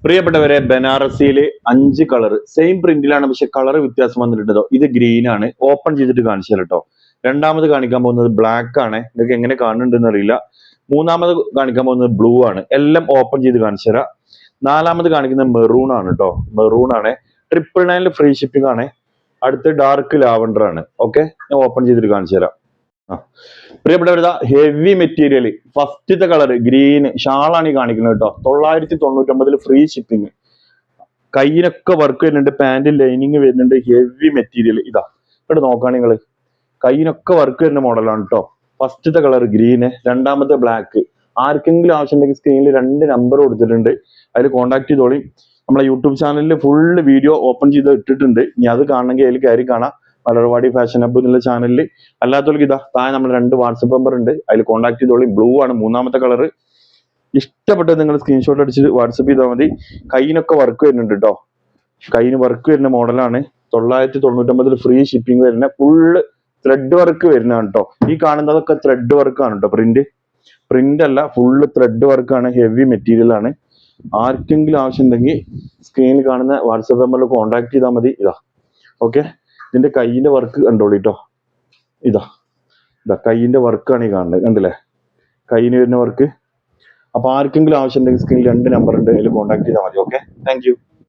പ്രിയപ്പെട്ടവരെ, ബനാറസിയില് 5 colour same പ്രിന്റിലാണ്, പക്ഷെ colour വ്യത്യാസം വന്നിട്ടുണ്ടോ. ഇത് ഗ്രീൻ ആണ്. ഓപ്പൺ ചെയ്തിട്ട് കാണിച്ചു തരാം കേട്ടോ. രണ്ടാമത് കാണിക്കാൻ പോകുന്നത് ബ്ലാക്ക് ആണ്. ഇതൊക്കെ എങ്ങനെ കാണുന്നുണ്ടെന്ന് അറിയില്ല. മൂന്നാമത് കാണിക്കാൻ പോകുന്നത് ബ്ലൂ ആണ്. എല്ലാം ഓപ്പൺ ചെയ്ത് കാണിച്ചു തരാം. നാലാമത് കാണിക്കുന്നത് മെറൂൺ ആണ് കേട്ടോ. മെറൂൺ ആണ്. 999 ഫ്രീ ഷിപ്പിംഗ് ആണ്. അടുത്ത് ഡാർക്ക് ലാവണ്ടർ ആണ്. ഓക്കെ, ഞാൻ ഓപ്പൺ ചെയ്തിട്ട് കാണിച്ചു തരാം. പ്രിയപ്പെട്ടവരുതാ, ഹെവി മെറ്റീരിയൽ ഫസ്റ്റത്തെ കളർ ഗ്രീൻ ഷാളാണ് ഈ കാണിക്കുന്നത് കേട്ടോ. 999 ഫ്രീ ഷിപ്പിംഗ്. കയ്യിനൊക്കെ വർക്ക് വരുന്നുണ്ട്, പാന്റ് ലൈനിങ് വരുന്നുണ്ട്, ഹെവി മെറ്റീരിയൽ. ഇതാ ഇവിടെ നോക്കുകയാണെങ്കിൽ നിങ്ങൾ, കയ്യിനൊക്കെ വർക്ക് വരുന്ന മോഡലാണ് കേട്ടോ. ഫസ്റ്റത്തെ കളർ ഗ്രീന്, രണ്ടാമത്തെ ബ്ലാക്ക്. ആർക്കെങ്കിലും ആവശ്യമുണ്ടെങ്കിൽ സ്ക്രീനിൽ 2 നമ്പർ കൊടുത്തിട്ടുണ്ട്, അതിൽ കോൺടാക്ട് ചെയ്തോളി. നമ്മളെ യൂട്യൂബ് ചാനലിൽ ഫുള്ള് വീഡിയോ ഓപ്പൺ ചെയ്ത് ഇട്ടിട്ടുണ്ട്. ഇനി അത് കാണണമെങ്കിൽ അതിൽ കയറി കാണാം. മലർവാടി ഫാഷൻ ഹബ്ബ് എന്നുള്ള ചാനലിൽ. അല്ലാത്തവർക്ക് ഇതാ താഴെ നമ്മൾ 2 വാട്സപ്പ് നമ്പർ ഉണ്ട്, അതിൽ കോൺടാക്ട് ചെയ്തോളി. ബ്ലൂ ആണ് മൂന്നാമത്തെ കളർ. ഇഷ്ടപ്പെട്ടത് നിങ്ങൾ സ്ക്രീൻഷോട്ട് അടിച്ച് വാട്സപ്പ് ചെയ്താൽ മതി. കയ്യിനൊക്കെ വർക്ക് വരുന്നുണ്ട് കേട്ടോ. കയ്യിന് വർക്ക് വരുന്ന മോഡലാണ്. 999 ഫ്രീ ഷിപ്പിംഗ് വരുന്ന ഫുള്ള് ത്രെഡ് വർക്ക് വരുന്നതാണ് കേട്ടോ. ഈ കാണുന്നതൊക്കെ ത്രെഡ് വർക്ക് ആണ് കേട്ടോ. പ്രിന്റ് അല്ല, ഫുള്ള് ത്രെഡ് വർക്ക് ആണ്. ഹെവി മെറ്റീരിയൽ ആണ്. ആർക്കെങ്കിലും ആവശ്യമുണ്ടെങ്കിൽ സ്ക്രീനിൽ കാണുന്ന വാട്സപ്പ് നമ്പറിൽ കോൺടാക്ട് ചെയ്താൽ മതി. ഇതാ ഓക്കെ, ഇതിന്റെ കയ്യിന്റെ വർക്ക് കണ്ടോളി കേട്ടോ. ഇതാ കയ്യിന്റെ വർക്കാണ് ഈ കാണുന്നത്, കണ്ടില്ലേ, കയ്യിന് വരുന്ന വർക്ക്. അപ്പൊ ആർക്കെങ്കിലും ആവശ്യമുണ്ടെങ്കിൽ സ്ക്രീനിൽ 2 നമ്പർ ഉണ്ട്, അതിൽ കോൺടാക്ട് ചെയ്താൽ മതി. Okay, thank you.